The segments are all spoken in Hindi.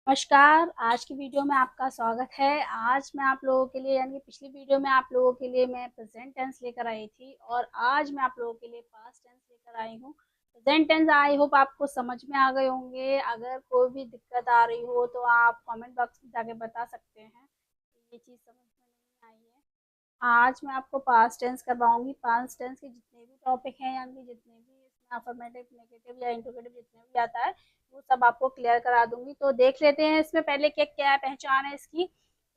नमस्कार। आज की वीडियो में आपका स्वागत है। आज मैं आप लोगों के लिए यानी पिछली वीडियो में आप लोगों के लिए मैं प्रेजेंट टेंस लेकर आई थी और आज मैं आप लोगों के लिए पास्ट टेंस लेकर आई हूँ। प्रेजेंट टेंस आई होप आपको समझ में आ गए होंगे। अगर कोई भी दिक्कत आ रही हो तो आप कमेंट बॉक्स में जाके बता सकते हैं कि ये चीज़ समझ में नहीं आई है। आज मैं आपको पास्ट टेंस करवाऊंगी। पास्ट टेंस के जितने भी टॉपिक हैं यानी जितने भी इसमें अफर्मेटिव, नेगेटिव या इंट्रोगेटिव जितने भी आता है वो सब आपको क्लियर करा दूंगी। तो देख लेते हैं इसमें पहले क्या क्या पहचान है इसकी।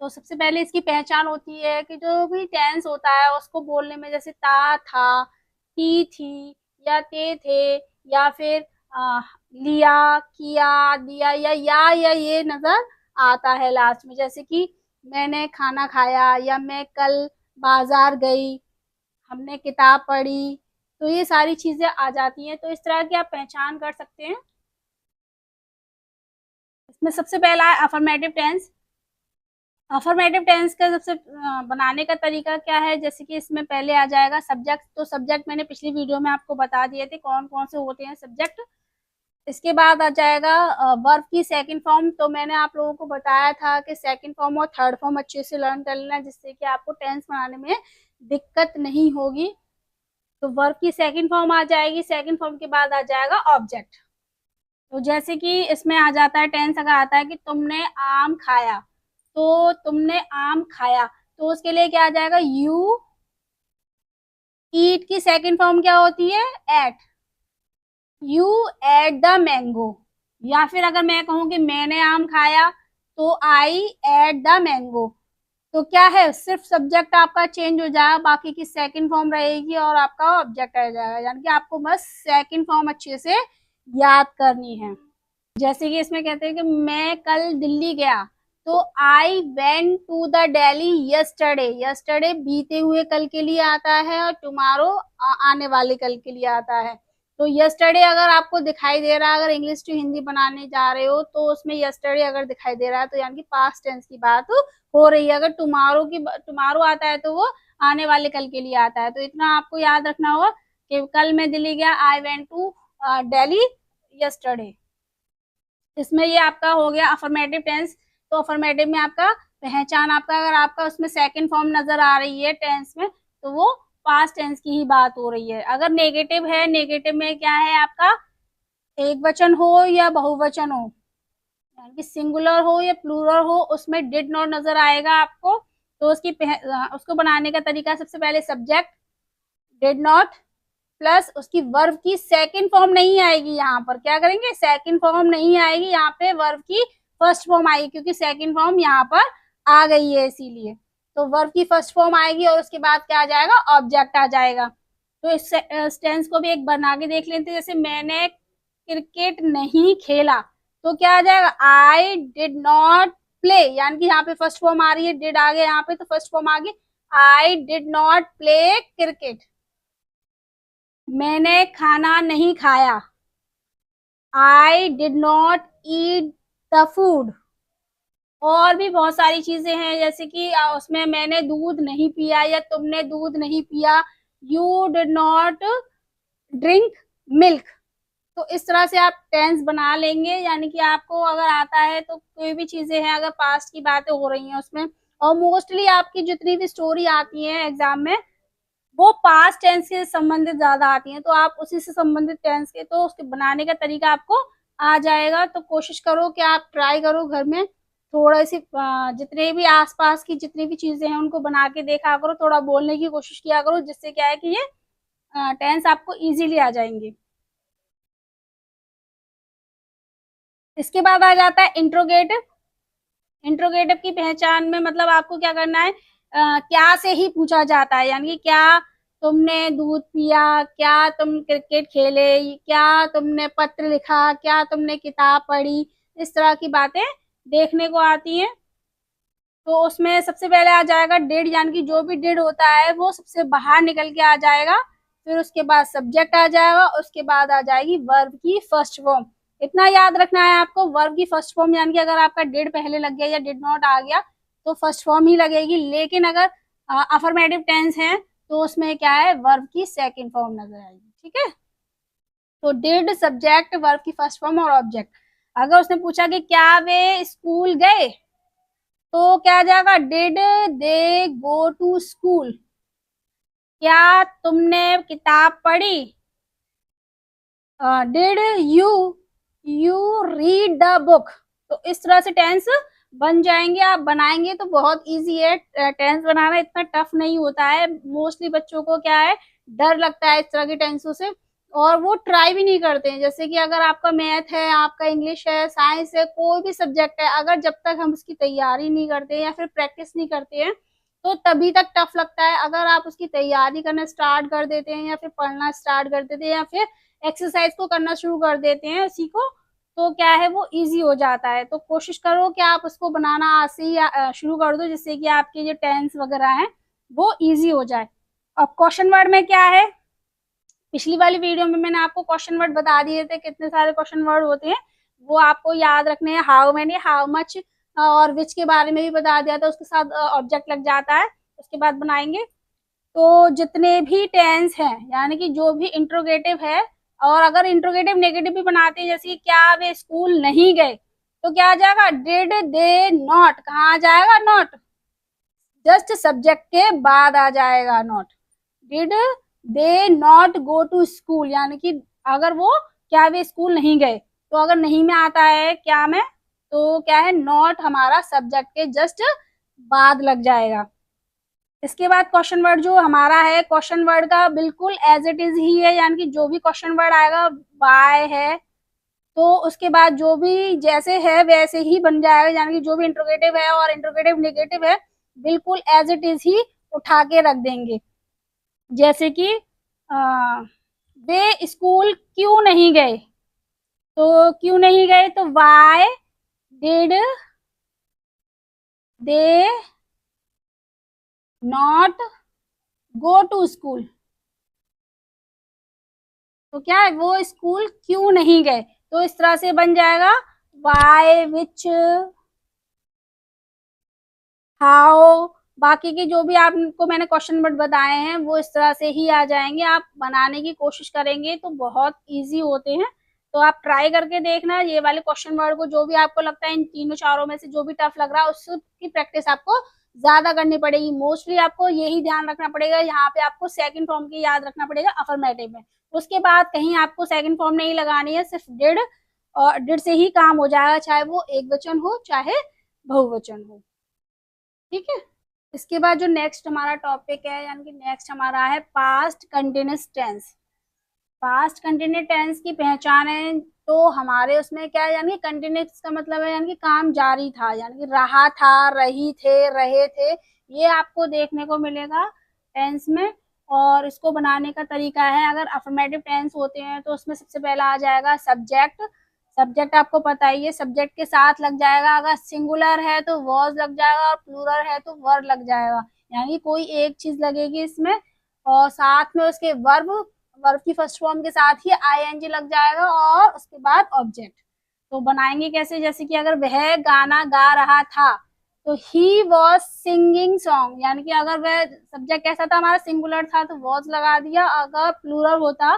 तो सबसे पहले इसकी पहचान होती है कि जो भी टेंस होता है उसको बोलने में जैसे था, थी या थे या फिर लिया, किया, दिया या ये नजर आता है लास्ट में। जैसे कि मैंने खाना खाया या मैं कल बाजार गई, हमने किताब पढ़ी, तो ये सारी चीजें आ जाती हैं। तो इस तरह की आप पहचान कर सकते हैं। इसमें सबसे पहला है अफर्मेटिव टेंस। अफर्मेटिव टेंस का सबसे बनाने का तरीका क्या है, जैसे कि इसमें पहले आ जाएगा सब्जेक्ट। तो सब्जेक्ट मैंने पिछली वीडियो में आपको बता दिए थे कौन कौन से होते हैं सब्जेक्ट। इसके बाद आ जाएगा वर्ब की सेकंड फॉर्म। तो मैंने आप लोगों को बताया था कि सेकंड फॉर्म और थर्ड फॉर्म अच्छे से लर्न कर लेना जिससे कि आपको टेंस बनाने में दिक्कत नहीं होगी। तो वर्ब की सेकंड फॉर्म आ जाएगी। सेकंड फॉर्म के बाद आ जाएगा ऑब्जेक्ट। तो जैसे कि इसमें आ जाता है टेंस अगर आता है कि तुमने आम खाया, तो तुमने आम खाया तो उसके लिए क्या आ जाएगा, यू ईट की सेकंड फॉर्म क्या होती है, ate. You ate the mango. या फिर अगर मैं कहूं कि मैंने आम खाया तो आई एट द मैंगो। तो क्या है, सिर्फ सब्जेक्ट आपका चेंज हो जाएगा, बाकी की सेकंड फॉर्म रहेगी और आपका ऑब्जेक्ट रह जाएगा। यानी कि आपको बस सेकंड फॉर्म अच्छे से याद करनी है। जैसे कि इसमें कहते हैं कि मैं कल दिल्ली गया, तो I went to the Delhi yesterday. Yesterday बीते हुए कल के लिए आता है और टुमारो आने वाले कल के लिए आता है। तो यस्टरडे अगर आपको दिखाई दे रहा है, अगर इंग्लिश टू हिंदी बनाने जा रहे हो तो उसमें यस्टरडे अगर दिखाई दे रहा है तो यानी कि पास्ट टेंस की बात हो रही है। अगर टुमारो आता है तो वो आने वाले कल के लिए आता है। तो इतना आपको याद रखना होगा कि कल मैं दिल्ली गया, I went to Delhi yesterday. इसमें ये आपका हो गया अफर्मेटिव टेंस। तो अफर्मेटिव में आपका पहचान, आपका अगर आपका उसमें सेकंड फॉर्म नजर आ रही है टेंस में तो वो पास्ट टेंस की ही बात हो रही है। अगर नेगेटिव है, नेगेटिव में क्या है आपका, एक वचन हो या बहुवचन हो, यानी कि सिंगुलर हो या प्लूरल हो, उसमें डिड नॉट नजर आएगा आपको। तो उसको बनाने का तरीका, सबसे पहले सब्जेक्ट डिड नॉट प्लस उसकी वर्ब की सेकंड फॉर्म नहीं आएगी। यहाँ पर क्या करेंगे, सेकंड फॉर्म नहीं आएगी, यहाँ पे वर्ब की फर्स्ट फॉर्म आएगी क्योंकि सेकंड फॉर्म यहाँ पर आ गई है इसीलिए। तो वर्ब की फर्स्ट फॉर्म आएगी और उसके बाद क्या आ जाएगा, ऑब्जेक्ट आ जाएगा। तो इस टेंस को भी एक बना के देख लेते हैं। जैसे मैंने क्रिकेट नहीं खेला, तो क्या आ जाएगा, आई डिड नॉट प्ले। यानी कि यहाँ पे फर्स्ट फॉर्म आ रही है, डिड आ गया यहाँ पे तो फर्स्ट फॉर्म आ गई, I did not play cricket. मैंने खाना नहीं खाया, I did not eat the food. और भी बहुत सारी चीजें हैं जैसे कि उसमें मैंने दूध नहीं पिया या तुमने दूध नहीं पिया, you did not drink milk. तो इस तरह से आप टेंस बना लेंगे। यानी कि आपको अगर आता है तो कोई भी चीजें हैं, अगर पास्ट की बातें हो रही हैं उसमें, और मोस्टली आपकी जितनी भी स्टोरी आती है एग्जाम में वो पास्ट टेंस से संबंधित ज्यादा आती हैं, तो आप उसी से संबंधित टेंस के तो उसके बनाने का तरीका आपको आ जाएगा। तो कोशिश करो कि आप ट्राई करो घर में, थोड़ा सी जितने भी आसपास की जितनी भी चीजें हैं उनको बना के देखा करो, थोड़ा बोलने की कोशिश किया करो, जिससे क्या है कि ये टेंस आपको इजीली आ जाएंगे। इसके बाद आ जाता है इंट्रोगेटिव। इंट्रोगेटिव की पहचान में मतलब आपको क्या करना है, क्या से ही पूछा जाता है। यानी कि क्या तुमने दूध पिया, क्या तुम क्रिकेट खेले, क्या तुमने पत्र लिखा, क्या तुमने किताब पढ़ी, इस तरह की बातें देखने को आती हैं। तो उसमें सबसे पहले आ जाएगा डिड। यानी कि जो भी डिड होता है वो सबसे बाहर निकल के आ जाएगा। फिर उसके बाद सब्जेक्ट आ जाएगा, उसके बाद आ जाएगी वर्ब की फर्स्ट फॉर्म। इतना याद रखना है आपको, वर्ब की फर्स्ट फॉर्म। यानी कि अगर आपका डिड पहले लग गया या डिड नॉट आ गया तो फर्स्ट फॉर्म ही लगेगी। लेकिन अगर अफर्मेटिव टेंस है तो उसमें क्या है, वर्ब की सेकेंड फॉर्म नजर आएगी। ठीक है, तो डिड, सब्जेक्ट, वर्ब की फर्स्ट फॉर्म और ऑब्जेक्ट। अगर उसने पूछा कि क्या वे स्कूल गए, तो क्या आ जाएगा, did they go to school. क्या तुमने किताब पढ़ी, did you you read the book. तो इस तरह से टेंस बन जाएंगे। आप बनाएंगे तो बहुत इजी है, टेंस बनाना इतना टफ नहीं होता है। मोस्टली बच्चों को क्या है, डर लगता है इस तरह की टेंसों से, और वो ट्राई भी नहीं करते हैं। जैसे कि अगर आपका मैथ है, आपका इंग्लिश है, साइंस है, कोई भी सब्जेक्ट है, अगर जब तक हम उसकी तैयारी नहीं करते या फिर प्रैक्टिस नहीं करते हैं, तो तभी तक टफ लगता है। अगर आप उसकी तैयारी करना स्टार्ट कर देते हैं या फिर पढ़ना स्टार्ट कर देते हैं या फिर एक्सरसाइज को करना शुरू कर देते हैं उसी को, तो क्या है, वो इजी हो जाता है। तो कोशिश करो कि आप उसको बनाना आज से ही शुरू कर दो, जिससे कि आपके जो टेंस वगैरह हैं वो इजी हो जाए। अब क्वेश्चन वर्ड में क्या है, पिछली वाली वीडियो में मैंने आपको क्वेश्चन वर्ड बता दिए थे, कितने सारे क्वेश्चन वर्ड होते हैं वो आपको याद रखने हैं। हाउ मैनी, हाउ मच और विच के बारे में भी बता दिया था, उसके साथ ऑब्जेक्ट लग जाता है, उसके बाद बनाएंगे। तो जितने भी टेंस हैं, यानी कि जो भी इंट्रोगेटिव है, और अगर इंट्रोगेटिव नेगेटिव भी बनाते हैं, जैसे कि क्या वे स्कूल नहीं गए, तो क्या आ जाएगा, डिड दे नॉट। कहाँ आ जाएगा, नॉट, जस्ट सब्जेक्ट के बाद आ जाएगा not. Did they not go to school, यानी कि अगर वो, क्या वे स्कूल नहीं गए, तो अगर नहीं में आता है क्या में, तो क्या है, नॉट हमारा सब्जेक्ट के जस्ट बाद लग जाएगा। इसके बाद क्वेश्चन वर्ड जो हमारा है, क्वेश्चन वर्ड का बिल्कुल एज इट इज ही है, यानी कि जो भी क्वेश्चन वर्ड आएगा, बाय है, तो उसके बाद जो भी जैसे है वैसे ही बन जाएगा। यानी कि जो भी इंट्रोगेटिव है और इंट्रोगेटिव नेगेटिव है, बिल्कुल एज इट इज ही उठा के रख देंगे। जैसे कि वे स्कूल क्यों नहीं गए, तो क्यों नहीं गए, तो why did they not go to school. तो क्या है, वो स्कूल क्यों नहीं गए, तो इस तरह से बन जाएगा, वाई विच हाउ। बाकी के जो भी आपको मैंने क्वेश्चन वर्ड बताए हैं वो इस तरह से ही आ जाएंगे। आप बनाने की कोशिश करेंगे तो बहुत इजी होते हैं। तो आप ट्राई करके देखना ये वाले क्वेश्चन वर्ड को, जो भी आपको लगता है इन तीनों चारों में से जो भी टफ लग रहा है उसकी प्रैक्टिस आपको ज्यादा करनी पड़ेगी। मोस्टली आपको यही ध्यान रखना पड़ेगा, यहाँ पे आपको सेकंड फॉर्म की याद रखना पड़ेगा अफर्मेटिव में। उसके बाद कहीं आपको सेकंड फॉर्म नहीं लगानी है, सिर्फ डिड और डिड से ही काम हो जाएगा, चाहे वो एक वचन हो चाहे बहुवचन हो। ठीक है। इसके बाद जो नेक्स्ट हमारा टॉपिक है, यानी कि नेक्स्ट हमारा है past continuous tense. Past continuous tense की पहचान है, तो हमारे उसमें क्या है, यानी कंटिन्यूअस का मतलब है यानी कि काम जारी था, यानी कि रहा था, रही थे, रहे थे, ये आपको देखने को मिलेगा टेंस में। और इसको बनाने का तरीका है, अगर अफर्मेटिव टेंस होते हैं तो उसमें सबसे पहला आ जाएगा सब्जेक्ट। सब्जेक्ट आपको पता ही है, सब्जेक्ट के साथ लग जाएगा, अगर सिंगुलर है तो वॉज लग जाएगा और प्लूरल है तो वर लग जाएगा, यानी कोई एक चीज लगेगी इसमें। और साथ में उसके वर्ब, वर्ब की फर्स्ट फॉर्म के साथ ही आईएनजी लग जाएगा और उसके बाद ऑब्जेक्ट। तो बनाएंगे कैसे, जैसे कि अगर वह गाना गा रहा था, तो ही वॉज सिंगिंग सॉन्ग, यानी कि अगर वह सब्जेक्ट कैसा था हमारा, सिंगुलर था तो वॉज लगा दिया, अगर प्लूरल होता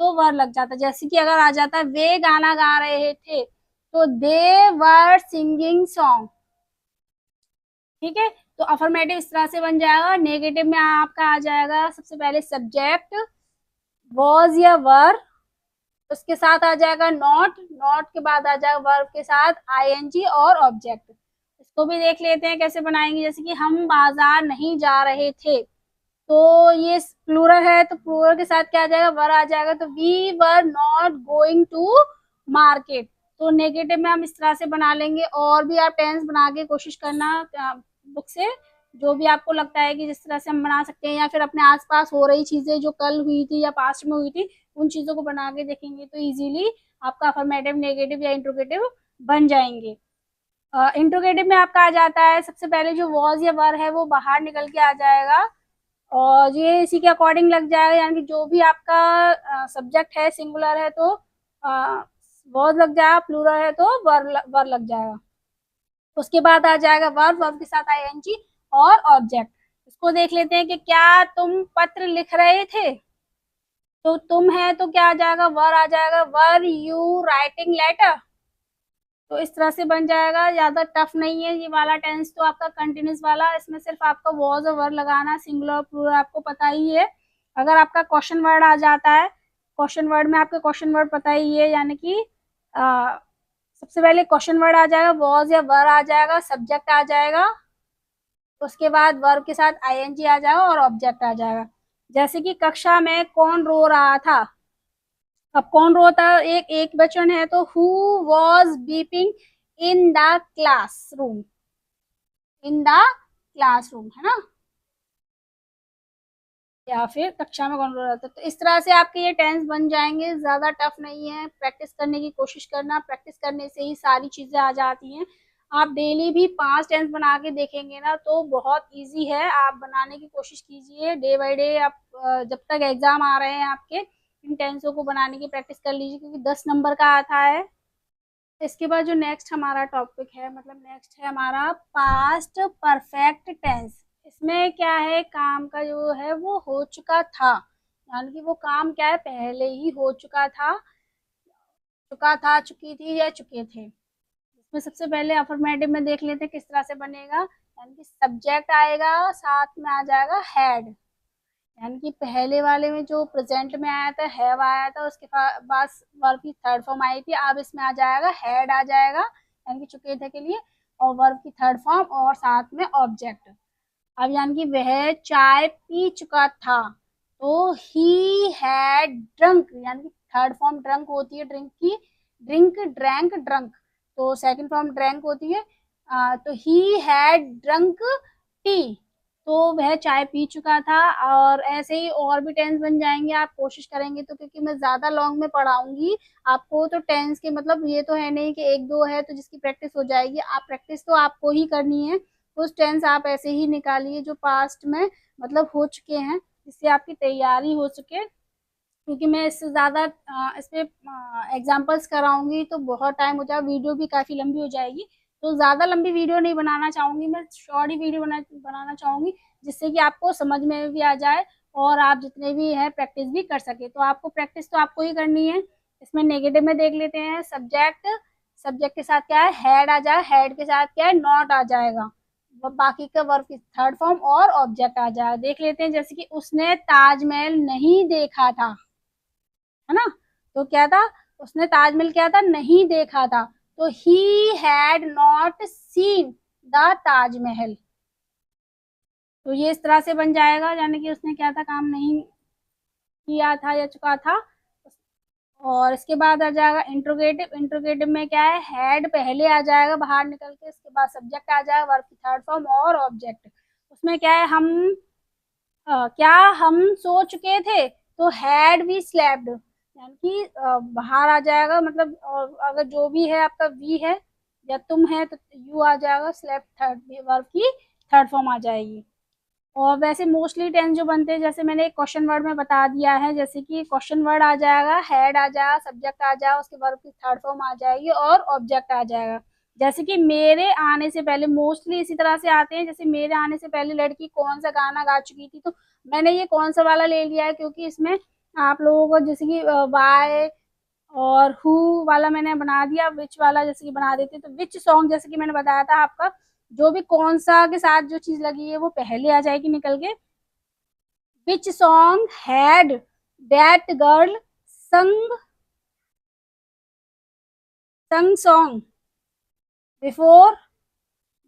तो वर लग जाता। जैसे कि अगर आ जाता वे गाना गा रहे थे, तो दे वर सिंगिंग सॉन्ग। ठीक है। तो अफर्मेटिव इस तरह से बन जाएगा। नेगेटिव में आपका आ जाएगा सबसे पहले सब्जेक्ट वॉज या वर, उसके साथ आ जाएगा नॉट, नॉट के बाद आ जाएगा वर्ब के साथ आईएनजी और ऑब्जेक्ट। इसको भी देख लेते हैं कैसे बनाएंगे। जैसे कि हम बाजार नहीं जा रहे थे, तो ये प्लूरल है तो प्लूरल के साथ क्या आ जाएगा, वर आ जाएगा, तो we were not going to market. तो नेगेटिव में हम इस तरह से बना लेंगे। और भी आप टेंस बना के कोशिश करना बुक से, जो भी आपको लगता है कि जिस तरह से हम बना सकते हैं, या फिर अपने आसपास हो रही चीजें जो कल हुई थी या पास्ट में हुई थी, उन चीजों को बना के देखेंगे तो इजीली आपका अफर्मेटिव, नेगेटिव या इंट्रोगेटिव बन जाएंगे। इंट्रोगेटिव में आपका आ जाता है सबसे पहले जो वॉज या वर है वो बाहर निकल के आ जाएगा, और ये इसी के अकॉर्डिंग लग जाएगा, यानी कि जो भी आपका सब्जेक्ट है सिंगुलर है तो वॉज लग जाएगा, प्लूरल है तो वर लग जाएगा। उसके बाद आ जाएगा वर्ब, वर्ब के साथ आईएनजी और ऑब्जेक्ट। इसको देख लेते हैं कि क्या तुम पत्र लिख रहे थे, तो तुम है तो क्या आ जाएगा, वर आ जाएगा, वर यू राइटिंग लेटर। तो इस तरह से बन जाएगा, ज्यादा टफ नहीं है ये वाला टेंस तो आपका कंटिन्यूस वाला। इसमें सिर्फ आपका वॉज और वर लगाना, सिंगुलर और प्लूरल आपको पता ही है। अगर आपका क्वेश्चन वर्ड आ जाता है, क्वेश्चन वर्ड में आपके क्वेश्चन वर्ड पता ही है, यानी कि सबसे पहले क्वेश्चन वर्ड आ जाएगा, वॉज या वर आ जाएगा, सब्जेक्ट आ जाएगा, उसके बाद वर्ब के साथ आईएनजी आ जाएगा और ऑब्जेक्ट आ जाएगा। जैसे कि कक्षा में कौन रो रहा था, अब कौन रोता, एक एक वचन है तो who was beeping in the classroom, in the classroom, है ना, या फिर कक्षा में कौन रो रहा था। तो इस तरह से आपके ये टेंस बन जाएंगे, ज्यादा टफ नहीं है, प्रैक्टिस करने की कोशिश करना, प्रैक्टिस करने से ही सारी चीजें आ जाती हैं। आप डेली भी 5 टेंस बना के देखेंगे ना तो बहुत इजी है, आप बनाने की कोशिश कीजिए डे बाय डे। आप जब तक एग्जाम आ रहे हैं आपके, इन टेंसों को बनाने की प्रैक्टिस कर लीजिए, क्योंकि 10 नंबर का आता है। इसके बाद जो नेक्स्ट हमारा टॉपिक है, मतलब नेक्स्ट है हमारा पास्ट परफेक्ट टेंस। इसमें क्या है, काम का जो है वो हो चुका था, यानी कि वो काम क्या है, पहले ही हो चुका था, चुकी थी या चुके थे। इसमें सबसे पहले अफर्मेटिव में देख लेते हैं किस तरह से बनेगा। यानी कि सब्जेक्ट आएगा, साथ में आ जाएगा हैड, यानी कि पहले वाले में जो प्रेजेंट में आया था हैव आया था, उसके बाद वर्ब की थर्ड फॉर्म आई थी, अब इसमें आ जाएगा हैड आ जाएगा, यानी कि चुके थे के लिए, और वर्ब की थर्ड फॉर्म और साथ में ऑब्जेक्ट। अब यानी कि वह चाय पी चुका था, तो ही हैड ड्रंक, यानी कि थर्ड फॉर्म ड्रंक होती है ड्रिंक की, ड्रिंक ड्रैंक ड्रंक, तो सेकंड फॉर्म ड्रैंक होती है। तो ही हैड ड्रंक टी, तो वह चाय पी चुका था। और ऐसे ही और भी टेंस बन जाएंगे, आप कोशिश करेंगे तो, क्योंकि मैं ज्यादा लॉन्ग में पढ़ाऊंगी आपको, तो टेंस के मतलब ये तो है नहीं कि एक दो है तो जिसकी प्रैक्टिस हो जाएगी, आप प्रैक्टिस तो आपको ही करनी है। कुछ टेंस आप ऐसे ही निकालिए जो पास्ट में मतलब हो चुके हैं, जिससे आपकी तैयारी हो सके, क्योंकि मैं इससे ज़्यादा इस पे एग्जाम्पल्स कराऊंगी तो बहुत टाइम हो जाएगा, वीडियो भी काफ़ी लंबी हो जाएगी। तो ज़्यादा लंबी वीडियो नहीं बनाना चाहूँगी, मैं शॉर्ट ही वीडियो बनाना चाहूँगी, जिससे कि आपको समझ में भी आ जाए और आप जितने भी हैं प्रैक्टिस भी कर सके। तो आपको प्रैक्टिस तो आपको ही करनी है। इसमें नेगेटिव में देख लेते हैं, सब्जेक्ट, सब्जेक्ट के साथ क्या है, हैड आ जाए, हैड के साथ क्या है, नॉट आ जाएगा, बाकी का वर्ब की थर्ड फॉर्म और ऑब्जेक्ट आ जाएगा। देख लेते हैं, जैसे कि उसने ताजमहल नहीं देखा था, है ना, तो क्या था, उसने ताजमहल क्या था, नहीं देखा था, तो he had not seen the Taj Mahal. तो ये इस तरह से बन जाएगा, यानी कि उसने क्या था, काम नहीं किया था या चुका था। और इसके बाद आ जाएगा इंट्रोगेटिव, इंट्रोगेटिव में क्या है, हैड पहले आ जाएगा बाहर निकल के, इसके बाद सब्जेक्ट आ जाएगा, वर्ब की थर्ड फॉर्म और ऑब्जेक्ट। उसमें क्या है, हम क्या हम सो चुके थे, तो हैड वी स्लेप्ड, यानी कि बाहर आ जाएगा, मतलब अगर जो भी है आपका वी है या तुम है तो यू आ जाएगा, स्लेप्ट थर्ड वर्ब की थर्ड फॉर्म आ जाएगी। और वैसे मोस्टली टेंस जो बनते हैं, जैसे मैंने एक क्वेश्चन वर्ड में बता दिया है, जैसे कि क्वेश्चन वर्ड आ जाएगा, हैड आ जाएगा, सब्जेक्ट आ जाएगा, उसके वर्ब की थर्ड फॉर्म आ जाएगी और ऑब्जेक्ट आ जाएगा। जैसे कि मेरे आने से पहले, मोस्टली इसी तरह से आते हैं, जैसे मेरे आने से पहले लड़की कौन सा गाना गा चुकी थी, तो मैंने ये कौन सा वाला ले लिया है, क्योंकि इसमें आप लोगों को जैसे कि वाई और हु वाला मैंने बना दिया, विच वाला जैसे कि बना देते, तो विच सॉन्ग जैसे कि मैंने बताया था आपका, जो भी कौन सा के साथ जो चीज लगी है वो पहले आ जाएगी निकल के। Which song had that girl संग, संग सॉन्ग बिफोर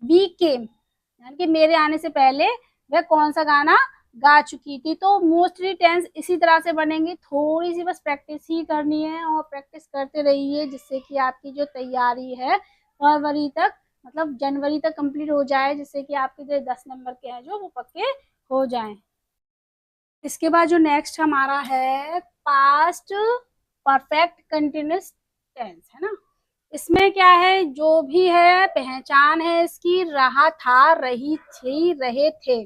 वी केम, यानी कि मेरे आने से पहले वह कौन सा गाना गा चुकी थी। तो मोस्टली टेंस इसी तरह से बनेंगे, थोड़ी सी बस प्रैक्टिस ही करनी है और प्रैक्टिस करते रहिए, जिससे कि आपकी जो तैयारी है फरवरी तक, मतलब जनवरी तक कंप्लीट हो जाए, जिससे कि आपके जो 10 नंबर के हैं जो वो पक्के हो जाएं। इसके बाद जो नेक्स्ट हमारा है पास्ट परफेक्ट कंटिन्यूस टेंस, है ना। इसमें क्या है, जो भी है पहचान है इसकी, रहा था, रही थी, रहे थे,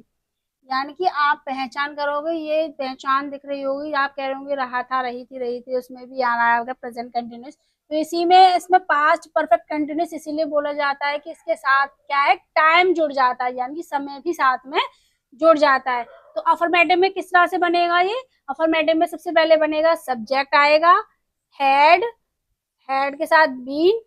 यानी कि आप पहचान करोगे, ये पहचान दिख रही होगी, आप कह रहे होंगे रहा था, रही थी, उसमें भी आ रहा होगा प्रेजेंट कंटिन्यूस। तो इसी में इसमें पास्ट परफेक्ट कंटिन्यूस इसीलिए बोला जाता है कि इसके साथ क्या है, टाइम जुड़ जाता है, यानी कि समय भी साथ में जुड़ जाता है। तो अफर्मेटिव में किस तरह से बनेगा ये, अफर्मेटिव में सबसे पहले बनेगा, सब्जेक्ट आएगा, हैड, हैड के साथ बीन,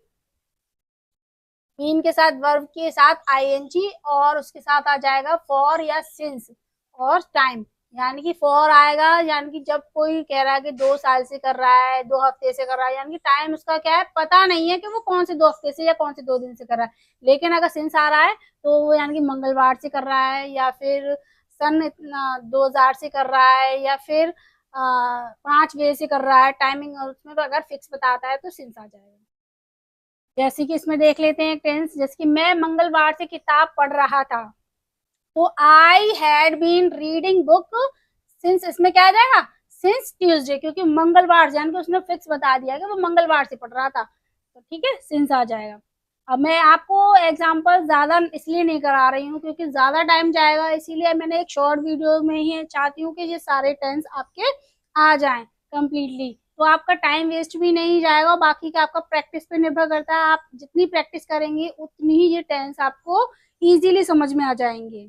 बीन के साथ वर्ब के साथ आईएनजी और उसके साथ आ जाएगा फॉर या सिंस और टाइम। यानी कि फॉर आएगा यानी कि जब कोई कह रहा है कि 2 साल से कर रहा है, 2 हफ्ते से कर रहा है, यानी कि टाइम उसका क्या है पता नहीं है कि वो कौन से 2 हफ्ते से या कौन से 2 दिन से कर रहा है। लेकिन अगर सिंस आ रहा है तो वो यानी कि मंगलवार से कर रहा है या फिर सन 2000 से कर रहा है या फिर 5 बजे से कर रहा है टाइमिंग, और उसमें तो अगर फिक्स बताता है तो सिंस आ जाएगा। जैसे कि इसमें देख लेते हैं टेंस, जैसे कि मैं मंगलवार से किताब पढ़ रहा था, तो I had been reading book since, इसमें क्या आ जाएगा सिंस ट्यूसडे, क्योंकि मंगलवार यानी कि उसने फिक्स बता दिया कि वो मंगलवार से पढ़ रहा था, तो ठीक है सिंस आ जाएगा। अब मैं आपको एग्जांपल ज्यादा इसलिए नहीं करा रही हूँ क्योंकि ज्यादा टाइम जाएगा, इसीलिए मैंने एक शॉर्ट वीडियो में ही चाहती हूँ कि ये सारे टेंस आपके आ जाएं कंप्लीटली, तो आपका टाइम वेस्ट भी नहीं जाएगा। बाकी का आपका प्रैक्टिस पे निर्भर करता है, आप जितनी प्रैक्टिस करेंगे उतनी ही ये टेंस आपको इजीली समझ में आ जाएंगे।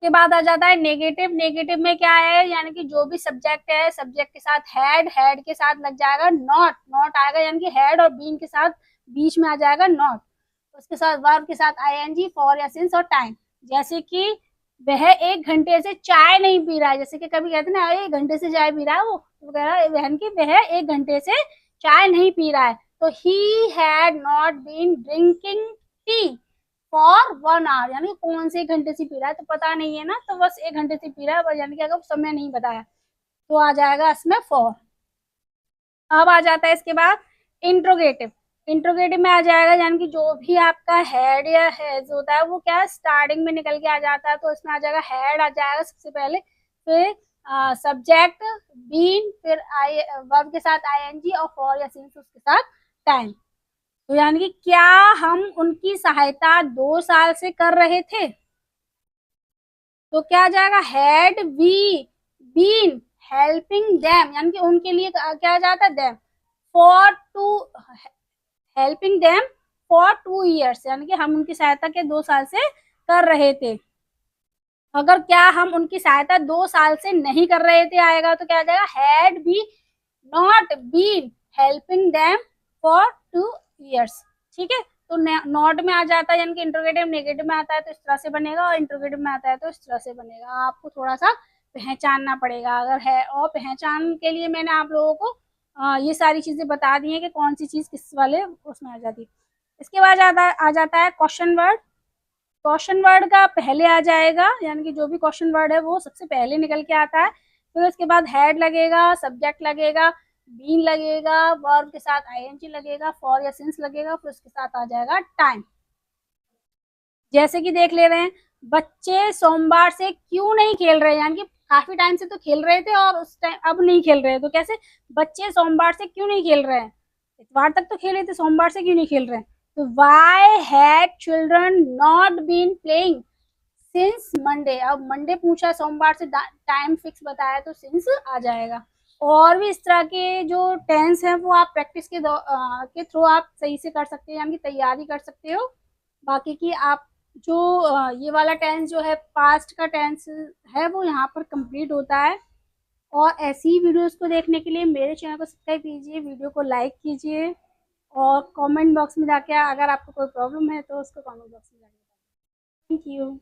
के बाद आ जाता है नेगेटिव। नेगेटिव में क्या है, यानी कि जो भी सब्जेक्ट है सब्जेक्ट के साथ हैड, हैड के साथ लग जाएगा नॉट, नॉट आएगा यानी कि हैड और बीन के साथ बीच में आ जाएगा नॉट, उसके साथ वर्ब के साथ आईएनजी फॉर या सिंस और टाइम। जैसे कि वह 1 घंटे से चाय नहीं पी रहा है, जैसे कि कभी कहते हैं ना 1 घंटे से चाय पी रहा है वो, तो कह रहा है बहन की वह 1 घंटे से चाय नहीं पी रहा है, तो he had not been drinking tea for 1 hour, यानी कौन से 1 घंटे से पी रहा है तो पता नहीं है ना, तो बस 1 घंटे से पी रहा है बस, यानी कि अगर समय नहीं बताया तो आ जाएगा इसमें फॉर। अब आ जाता है इसके बाद इंट्रोगेटिव। इंट्रोगेटिव में आ जाएगा यानी कि जो भी आपका हेड या हैज होता है वो क्या स्टार्टिंग में निकल के आ जाता है, तो इसमें आ जाएगा हेड आ जाएगा सबसे पहले, फिर सब्जेक्ट बीन, फिर आई वर्ब के साथ आईएनजी और फॉर या सिंस उसके साथ टाइम। तो यानी कि क्या हम उनकी सहायता 2 साल से कर रहे थे, तो क्या आ जाएगा had we been helping them, यानी कि उनके लिए क्या आ जाता है them, for to helping them for 2 years, यानी कि हम उनकी सहायता के 2 साल से कर रहे थे। अगर क्या हम उनकी सहायता 2 साल से नहीं कर रहे थे आएगा तो क्या आ जाएगा had be not been helping them for 2 years. ठीक है, तो नॉट में आ जाता है यानी कि इंट्रोगेटिव, नेगेटिव में आता है तो इस तरह से बनेगा और इंट्रोगेटिव में आता है तो इस तरह से बनेगा। आपको थोड़ा सा पहचानना पड़ेगा अगर है, और पहचान के लिए मैंने आप लोगों को ये सारी चीजें बता दी है कि कौन सी चीज किस वाले उसमें आ जाती है। इसके बाद आ जाता है क्वेश्चन वर्ड। क्वेश्चन वर्ड का पहले आ जाएगा, यानी कि जो भी क्वेश्चन वर्ड है वो सबसे पहले निकल के आता है, फिर उसके बाद हेड लगेगा, सब्जेक्ट लगेगा, बीन लगेगा, वर्ब के साथ आईएनजी लगेगा, फॉर या सिंस लगेगा, फिर उसके साथ आ जाएगा टाइम। जैसे कि देख ले रहे हैं बच्चे सोमवार से क्यों नहीं खेल रहे, यानी कि काफी टाइम से तो खेल रहे थे और उस टाइम अब नहीं खेल रहे, तो कैसे बच्चे सोमवार से क्यों नहीं खेल रहे हैं, इतवार तक तो खेले थे सोमवार से क्यों नहीं खेल रहे हैं, तो why had children not been playing since Monday. अब मंडे पूछा, सोमवार से टाइम फिक्स बताया तो सिंस आ जाएगा। और भी इस तरह के जो टेंस हैं वो आप प्रैक्टिस के थ्रू आप सही से कर सकते हैं, यानी कि तैयारी कर सकते हो। बाकी की आप जो ये वाला टेंस जो है पास्ट का टेंस है वो यहाँ पर कंप्लीट होता है। और ऐसी ही वीडियोस को देखने के लिए मेरे चैनल को सब्सक्राइब कीजिए, वीडियो को लाइक कीजिए और कमेंट बॉक्स में जाके अगर आपको कोई प्रॉब्लम है तो उसको कमेंट बॉक्स में जाके बताइए। Thank you.